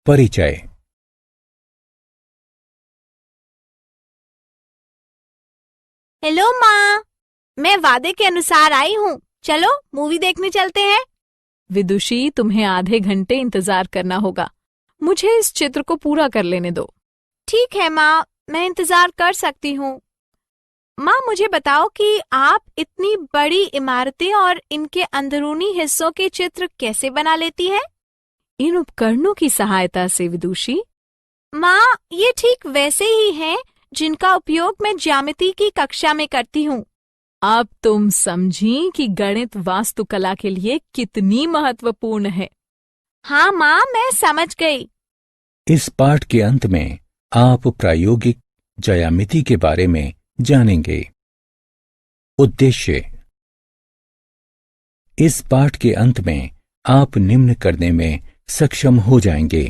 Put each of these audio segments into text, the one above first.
परिचय। हेलो माँ, मैं वादे के अनुसार आई हूँ। चलो मूवी देखने चलते हैं। विदुषी, तुम्हें आधे घंटे इंतजार करना होगा। मुझे इस चित्र को पूरा कर लेने दो। ठीक है माँ, मैं इंतजार कर सकती हूँ। माँ, मुझे बताओ कि आप इतनी बड़ी इमारतें और इनके अंदरूनी हिस्सों के चित्र कैसे बना लेती हैं? इन उपकरणों की सहायता से विदुषी। माँ, ये ठीक वैसे ही हैं जिनका उपयोग मैं ज्यामिति की कक्षा में करती हूँ। अब तुम समझी कि गणित वास्तुकला के लिए कितनी महत्वपूर्ण है। हाँ माँ, मैं समझ गई। इस पाठ के अंत में आप प्रायोगिक ज्यामिति के बारे में जानेंगे। उद्देश्य। इस पाठ के अंत में आप निम्न करने में सक्षम हो जाएंगे।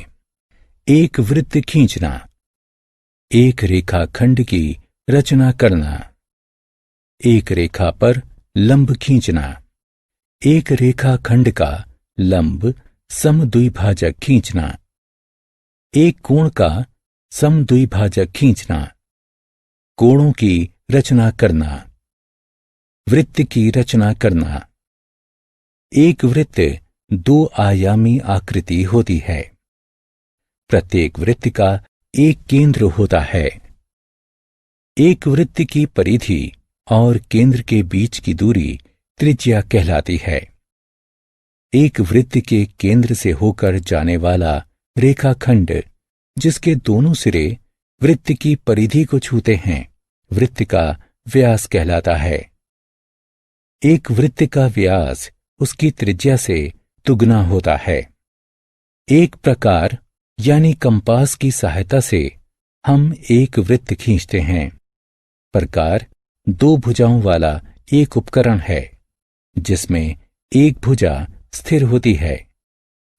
एक वृत्त खींचना, एक रेखाखंड की रचना करना, एक रेखा पर लंब खींचना, एक रेखाखंड का लंब समद्विभाजक खींचना, एक कोण का समद्विभाजक खींचना, कोणों की रचना करना, वृत्त की रचना करना। एक वृत्त 2 आयामी आकृति होती है। प्रत्येक वृत्त का एक केंद्र होता है। एक वृत्त की परिधि और केंद्र के बीच की दूरी त्रिज्या कहलाती है। एक वृत्त के केंद्र से होकर जाने वाला रेखाखंड, जिसके दोनों सिरे वृत्त की परिधि को छूते हैं, वृत्त का व्यास कहलाता है। एक वृत्त का व्यास उसकी त्रिज्या से दुगना होता है। एक प्रकार यानी कंपास की सहायता से हम एक वृत्त खींचते हैं। प्रकार 2 भुजाओं वाला एक उपकरण है, जिसमें एक भुजा स्थिर होती है,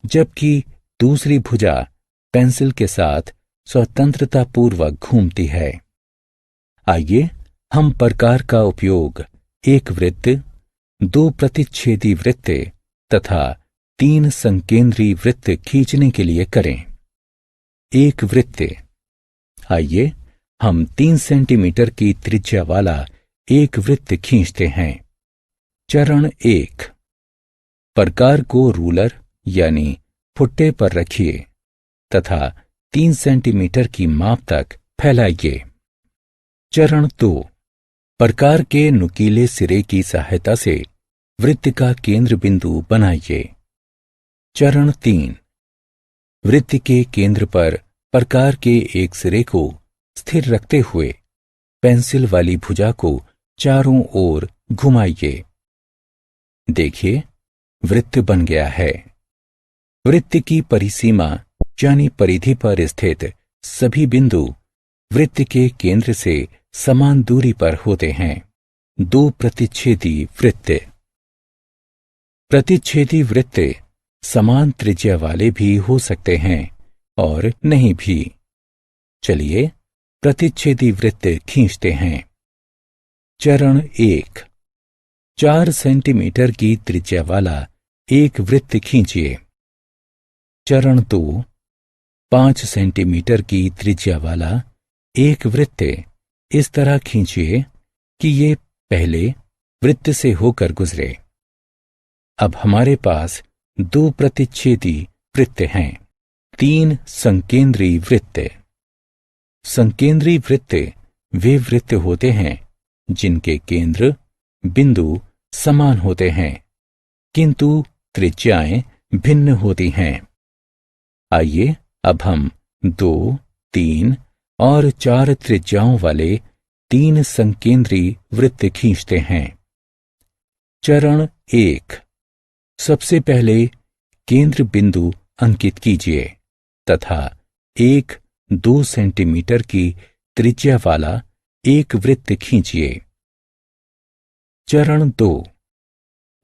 जबकि दूसरी भुजा पेंसिल के साथ स्वतंत्रतापूर्वक घूमती है। आइए हम प्रकार का उपयोग एक वृत्त, 2 प्रतिच्छेदी वृत्त तथा 3 संकेंद्री वृत्त खींचने के लिए करें। एक वृत्त। आइए हम 3 सेंटीमीटर की त्रिज्या वाला एक वृत्त खींचते हैं। चरण 1। प्रकार को रूलर यानी फुट्टे पर रखिए तथा 3 सेंटीमीटर की माप तक फैलाइए। चरण 2। प्रकार के नुकीले सिरे की सहायता से वृत्त का केंद्र बिंदु बनाइए। चरण 3। वृत्त के केंद्र पर प्रकार के एक सिरे को स्थिर रखते हुए पेंसिल वाली भुजा को चारों ओर घुमाइए। देखिए, वृत्त बन गया है। वृत्त की परिसीमा यानी परिधि पर स्थित सभी बिंदु वृत्त के केंद्र से समान दूरी पर होते हैं। 2 प्रतिच्छेदी वृत्त। प्रतिच्छेदी वृत्त समान त्रिज्या वाले भी हो सकते हैं और नहीं भी। चलिए प्रतिच्छेदी वृत्त खींचते हैं। चरण 1। 4 सेंटीमीटर की त्रिज्या वाला एक वृत्त खींचिए। चरण 2। 5 सेंटीमीटर की त्रिज्या वाला एक वृत्त इस तरह खींचिए कि ये पहले वृत्त से होकर गुजरे। अब हमारे पास 2 प्रतिच्छेदी वृत्त हैं। 3 संकेंद्री वृत्त। संकेंद्री वृत्त वे वृत्त होते हैं जिनके केंद्र बिंदु समान होते हैं, किंतु त्रिज्याएं भिन्न होती हैं। आइए अब हम 2, 3 और 4 त्रिज्याओं वाले 3 संकेंद्री वृत्त खींचते हैं। चरण 1। सबसे पहले केंद्र बिंदु अंकित कीजिए तथा 1-2 सेंटीमीटर की त्रिज्या वाला एक वृत्त खींचिए। चरण 2।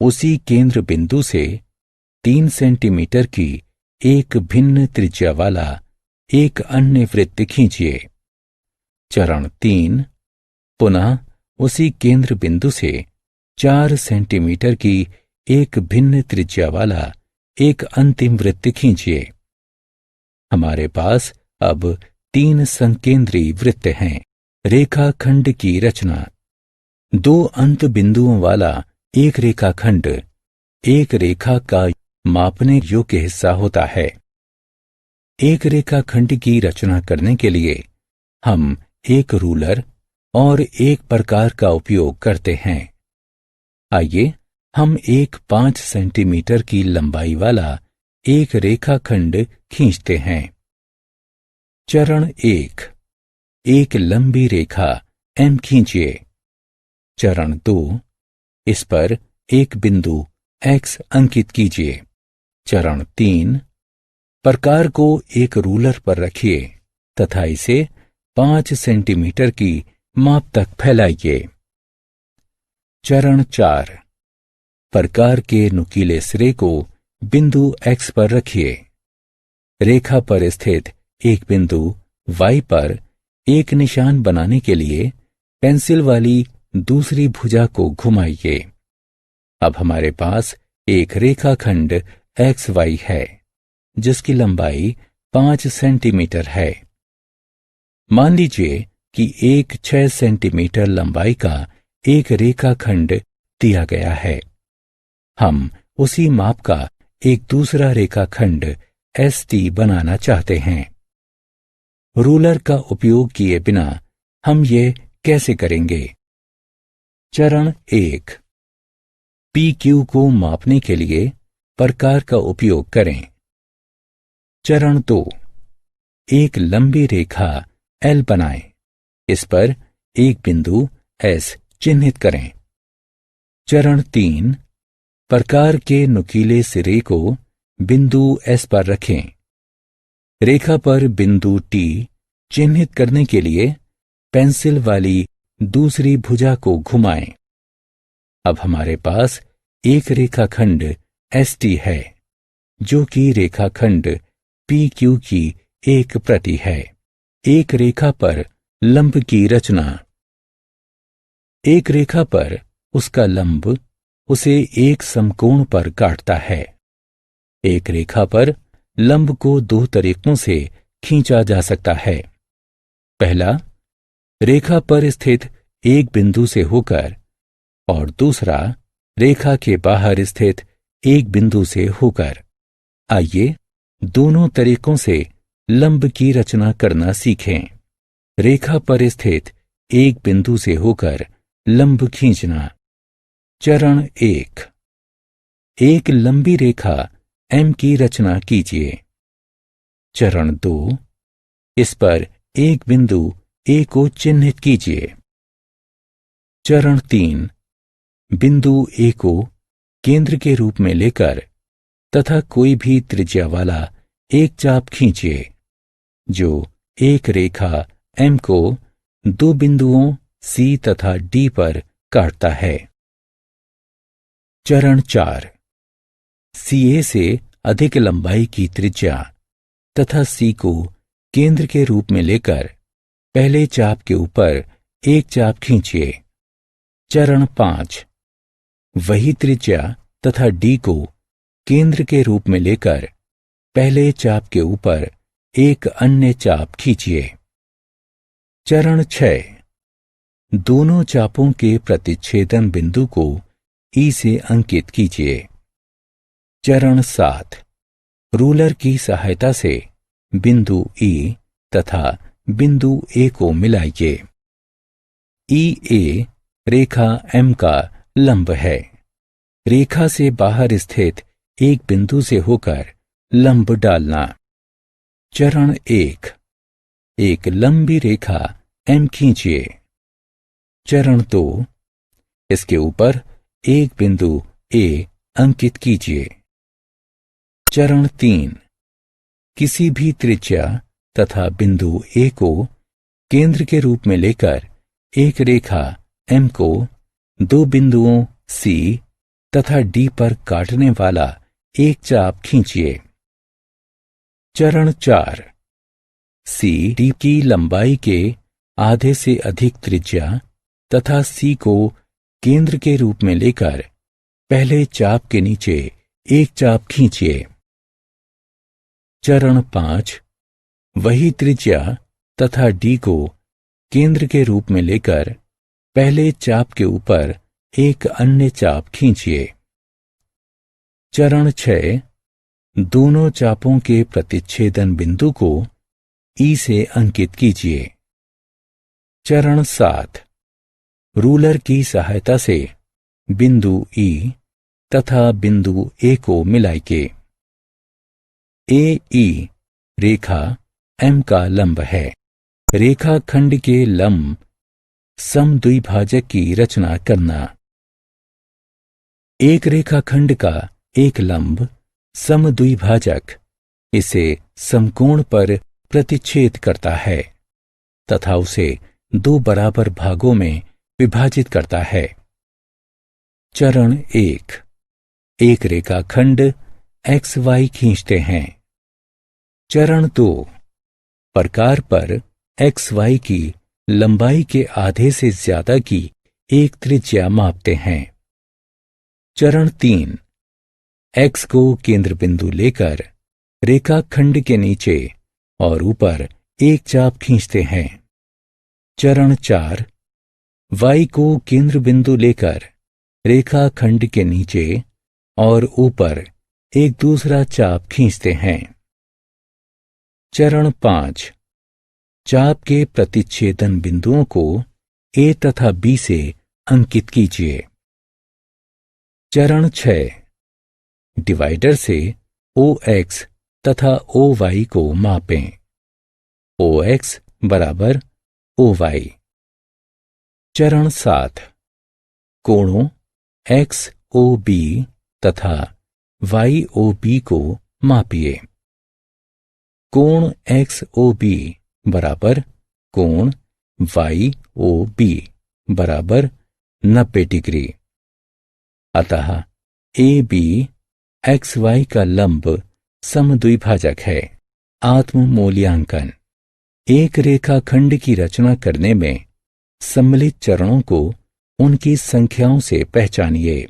उसी केंद्र बिंदु से 3 सेंटीमीटर की एक भिन्न त्रिज्या वाला एक अन्य वृत्त खींचिए। चरण 3। पुनः उसी केंद्र बिंदु से 4 सेंटीमीटर की एक भिन्न त्रिज्या वाला एक अंतिम वृत्त खींचिए। हमारे पास अब 3 संकेंद्री वृत्त हैं। रेखाखंड की रचना। 2 अंत बिंदुओं वाला एक रेखाखंड एक रेखा का मापने योग्य हिस्सा होता है। एक रेखाखंड की रचना करने के लिए हम एक रूलर और एक प्रकार का उपयोग करते हैं। आइए हम एक 5 सेंटीमीटर की लंबाई वाला एक रेखाखंड खींचते हैं। चरण 1, एक लंबी रेखा M खींचिए। चरण 2, इस पर एक बिंदु X अंकित कीजिए। चरण 3, प्रकार को एक रूलर पर रखिए तथा इसे 5 सेंटीमीटर की माप तक फैलाइए। चरण 4, प्रकार के नुकीले सिरे को बिंदु X पर रखिए। रेखा पर स्थित एक बिंदु Y पर एक निशान बनाने के लिए पेंसिल वाली दूसरी भुजा को घुमाइए। अब हमारे पास एक रेखाखंड XY है जिसकी लंबाई 5 सेंटीमीटर है। मान लीजिए कि एक 6 सेंटीमीटर लंबाई का एक रेखाखंड दिया गया है। हम उसी माप का एक दूसरा रेखाखंड ST बनाना चाहते हैं। रूलर का उपयोग किए बिना हम ये कैसे करेंगे? चरण 1, PQ को मापने के लिए प्रकार का उपयोग करें। चरण 2, एक लंबी रेखा L बनाएं। इस पर एक बिंदु S चिन्हित करें। चरण 3, प्रकार के नुकीले सिरे को बिंदु S पर रखें। रेखा पर बिंदु T चिन्हित करने के लिए पेंसिल वाली दूसरी भुजा को घुमाएं। अब हमारे पास एक रेखाखंड ST है जो कि रेखाखंड PQ की एक प्रति है। एक रेखा पर लंब की रचना। एक रेखा पर उसका लंब उसे एक समकोण पर काटता है। एक रेखा पर लंब को 2 तरीकों से खींचा जा सकता है। पहला, रेखा पर स्थित एक बिंदु से होकर और दूसरा, रेखा के बाहर स्थित एक बिंदु से होकर। आइए दोनों तरीकों से लंब की रचना करना सीखें। रेखा पर स्थित एक बिंदु से होकर लंब खींचना। चरण 1, एक लंबी रेखा M की रचना कीजिए। चरण 2, इस पर एक बिंदु A को चिन्हित कीजिए। चरण 3, बिंदु A को केंद्र के रूप में लेकर तथा कोई भी त्रिज्या वाला एक चाप खींचिए जो एक रेखा M को 2 बिंदुओं C तथा D पर काटता है। चरण 4, CA से अधिक लंबाई की त्रिज्या तथा C को केंद्र के रूप में लेकर पहले चाप के ऊपर एक चाप खींचिए। चरण 5, वही त्रिज्या तथा D को केंद्र के रूप में लेकर पहले चाप के ऊपर एक अन्य चाप खींचिए। चरण 6, दोनों चापों के प्रतिच्छेदन बिंदु को E से अंकित कीजिए। चरण 7, रूलर की सहायता से बिंदु E तथा बिंदु A को मिलाइए। EA रेखा M का लंब है। रेखा से बाहर स्थित एक बिंदु से होकर लंब डालना। चरण 1, एक लंबी रेखा M खींचिए। चरण 2, इसके ऊपर एक बिंदु A अंकित कीजिए। चरण 3, किसी भी त्रिज्या तथा बिंदु A को केंद्र के रूप में लेकर एक रेखा M को 2 बिंदुओं C तथा D पर काटने वाला एक चाप खींचिए। चरण 4, CD की लंबाई के आधे से अधिक त्रिज्या तथा C को केंद्र के रूप में लेकर पहले चाप के नीचे एक चाप खींचिए। चरण 5, वही त्रिज्या तथा डी को केंद्र के रूप में लेकर पहले चाप के ऊपर एक अन्य चाप खींचिए। चरण 6, दोनों चापों के प्रतिच्छेदन बिंदु को ई से अंकित कीजिए। चरण 7, रूलर की सहायता से बिंदु ई तथा बिंदु ए को मिलाइए। ए ई रेखा एम का लंब है। रेखा खंड के लंब समद्विभाजक की रचना करना। एक रेखाखंड का एक लंब समद्विभाजक इसे समकोण पर प्रतिच्छेद करता है तथा उसे दो बराबर भागों में विभाजित करता है। चरण 1, एक रेखाखंड एक्स वाई खींचते हैं। चरण 2, प्रकार पर एक्स वाई की लंबाई के आधे से ज्यादा की एक त्रिज्या मापते हैं। चरण 3, एक्स को केंद्र बिंदु लेकर रेखाखंड के नीचे और ऊपर एक चाप खींचते हैं। चरण 4, वाई को केंद्र बिंदु लेकर रेखाखंड के नीचे और ऊपर एक दूसरा चाप खींचते हैं। चरण 5, चाप के प्रतिच्छेदन बिंदुओं को ए तथा बी से अंकित कीजिए। चरण 6, डिवाइडर से ओ एक्स तथा ओ वाई को मापें। ओ एक्स बराबर ओ वाई। चरण 7, कोणों एक्स ओ बी तथा वाई ओ बी को मापिए। कोण एक्स ओ बी बराबर कोण वाई ओ बी बराबर 90 डिग्री। अतः ए बी एक्स वाई का लंब समद्विभाजक है। आत्म मूल्यांकन। एक रेखाखंड की रचना करने में सम्मिलित चरणों को उनकी संख्याओं से पहचानिए।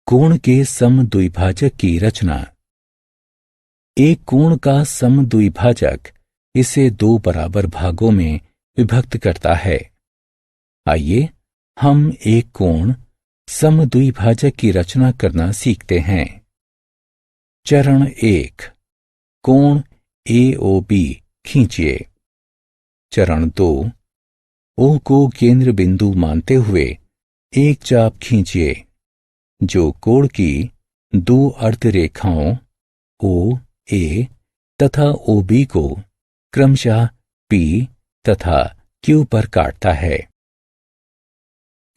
कोण के समद्विभाजक की रचना। एक कोण का समद्विभाजक इसे दो बराबर भागों में विभक्त करता है। आइए हम एक कोण समद्विभाजक की रचना करना सीखते हैं। चरण 1, कोण AOB खींचिए। चरण 2, O को केंद्र बिंदु मानते हुए एक चाप खींचिए जो कोण की दो अर्ध रेखाओं OA तथा OB को क्रमशः P तथा Q पर काटता है।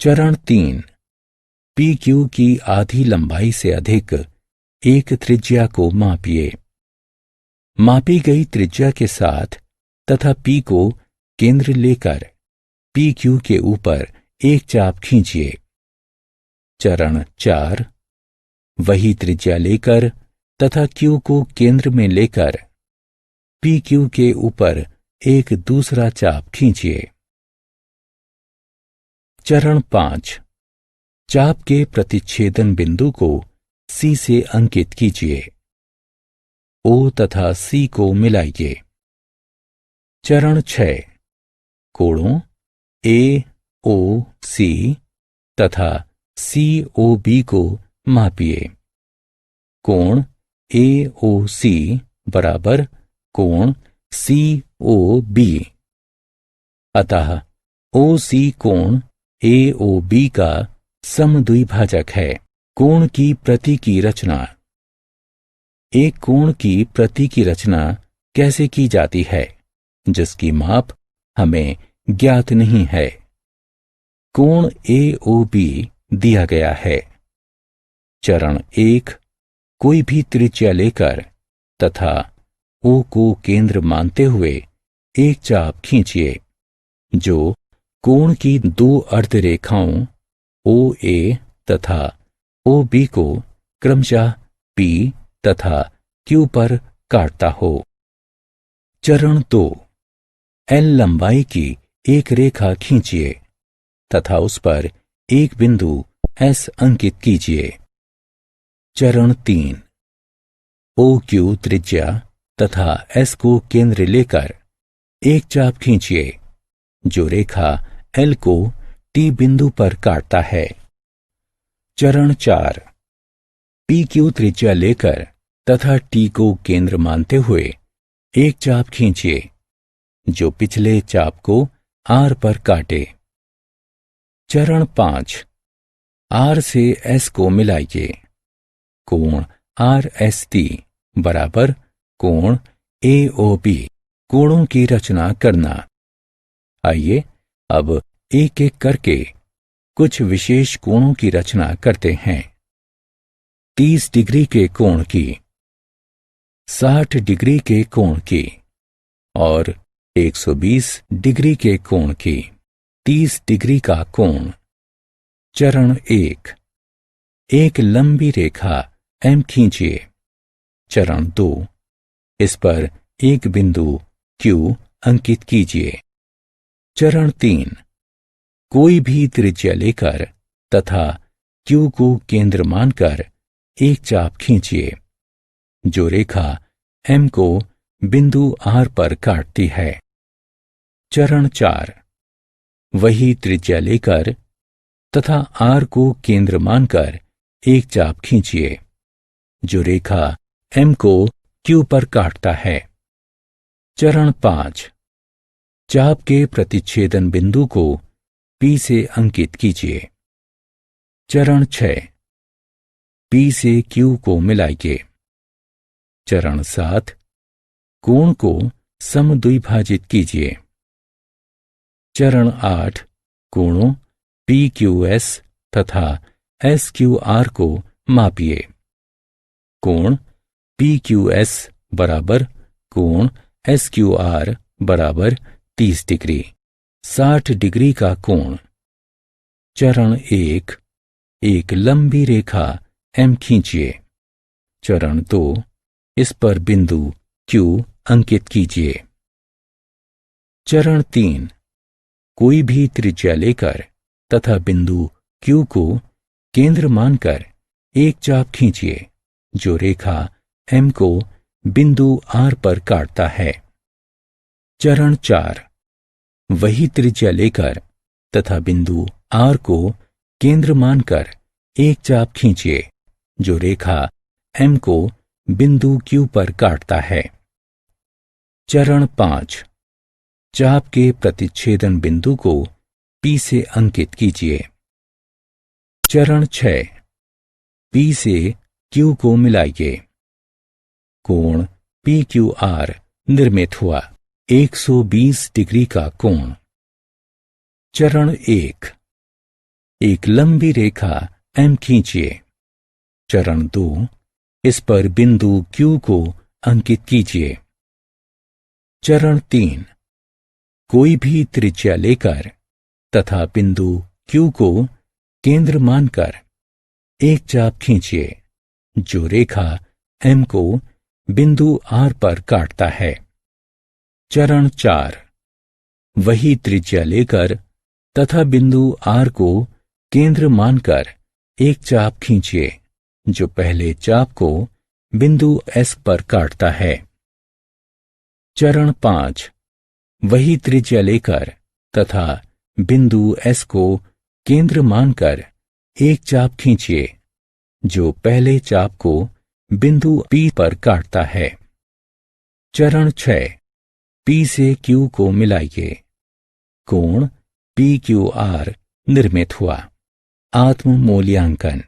चरण 3, PQ की आधी लंबाई से अधिक एक त्रिज्या को मापिए। मापी गई त्रिज्या के साथ तथा P को केंद्र लेकर PQ के ऊपर एक चाप खींचिए। चरण 4, वही त्रिज्या लेकर तथा Q को केंद्र में लेकर PQ के ऊपर एक दूसरा चाप खींचिए। चरण 5, चाप के प्रतिच्छेदन बिंदु को C से अंकित कीजिए। O तथा C को मिलाइए। चरण 6, कोणों AOC तथा COB को मापिए। कोण AOC बराबर कोण COB। अतः OC कोण AOB का समद्विभाजक है। कोण की प्रति की रचना। एक कोण की प्रति की रचना कैसे की जाती है जिसकी माप हमें ज्ञात नहीं है। कोण AOB दिया गया है। चरण 1, कोई भी त्रिज्या लेकर तथा O को केंद्र मानते हुए एक चाप खींचिए जो कोण की दो अर्ध रेखाओं OA तथा OB को क्रमशः P तथा Q पर काटता हो। चरण 2, L लंबाई की एक रेखा खींचिए तथा उस पर एक बिंदु S अंकित कीजिए। चरण 3, OQ त्रिज्या तथा S को केंद्र लेकर एक चाप खींचिए जो रेखा L को T बिंदु पर काटता है। चरण 4, PQ त्रिज्या लेकर तथा T को केंद्र मानते हुए एक चाप खींचिए जो पिछले चाप को R पर काटे। चरण 5, R से S को मिलाइए। कोण RST बराबर कोण AOB कोणों की रचना करना। आइए अब एक एक करके कुछ विशेष कोणों की रचना करते हैं। 30 डिग्री के कोण की, 60 डिग्री के कोण की और 120 डिग्री के कोण की। 30 डिग्री का कोण। चरण 1, एक लंबी रेखा M खींचिए। चरण 2, इस पर एक बिंदु Q अंकित कीजिए। चरण 3, कोई भी त्रिज्या लेकर तथा Q को केंद्र मानकर एक चाप खींचिए जो रेखा M को बिंदु R पर काटती है। चरण 4, वही त्रिज्या लेकर तथा R को केंद्र मानकर एक चाप खींचिए जो रेखा M को Q पर काटता है। चरण 5, चाप के प्रतिच्छेदन बिंदु को P से अंकित कीजिए। चरण 6, P से Q को मिलाइए। चरण 7, कोण को समद्विभाजित कीजिए। चरण 8, कोणों PQS तथा SQR को मापिए। कोण PQS बराबर कोण SQR बराबर 30 डिग्री। 60 डिग्री का कोण। चरण 1, एक लंबी रेखा M खींचिए। चरण 2, इस पर बिंदु Q अंकित कीजिए। चरण 3, कोई भी त्रिज्या लेकर तथा बिंदु Q को केंद्र मानकर एक चाप खींचिए जो रेखा M को बिंदु R पर काटता है। चरण 4, वही त्रिज्या लेकर तथा बिंदु R को केंद्र मानकर एक चाप खींचिए जो रेखा M को बिंदु Q पर काटता है। चरण 5, चाप के प्रतिच्छेदन बिंदु को P से अंकित कीजिए। चरण 6, P से Q को मिलाइए। कोण PQR निर्मित हुआ। 120 डिग्री का कोण। चरण 1, एक लंबी रेखा M खींचिए। चरण 2, इस पर बिंदु Q को अंकित कीजिए। चरण 3, कोई भी त्रिज्या लेकर तथा बिंदु Q को केंद्र मानकर एक चाप खींचिए जो रेखा M को बिंदु R पर काटता है। चरण 4, वही त्रिज्या लेकर तथा बिंदु R को केंद्र मानकर एक चाप खींचिए जो पहले चाप को बिंदु S पर काटता है। चरण 5, वही त्रिज्या लेकर तथा बिंदु S को केंद्र मानकर एक चाप खींचिए जो पहले चाप को बिंदु P पर काटता है। चरण 6, P से Q को मिलाइए। कोण PQR निर्मित हुआ। आत्म मूल्यांकन।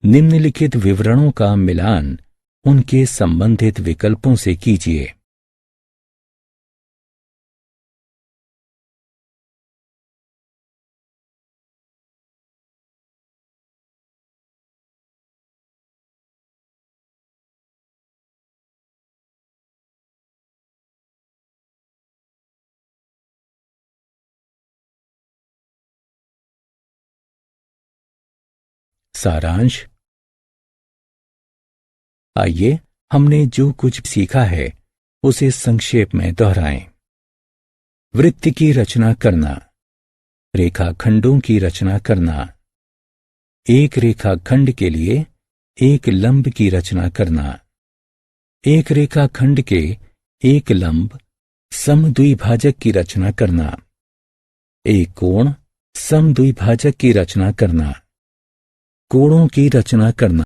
निम्नलिखित विवरणों का मिलान उनके संबंधित विकल्पों से कीजिए। सारांश। आइए हमने जो कुछ सीखा है उसे संक्षेप में दोहराएं। वृत्त की रचना करना, रेखाखंडों की रचना करना, एक रेखाखंड के लिए एक लंब की रचना करना, एक रेखाखंड के एक लंब समद्विभाजक की रचना करना, एक कोण समद्विभाजक की रचना करना, कोणों की रचना करना।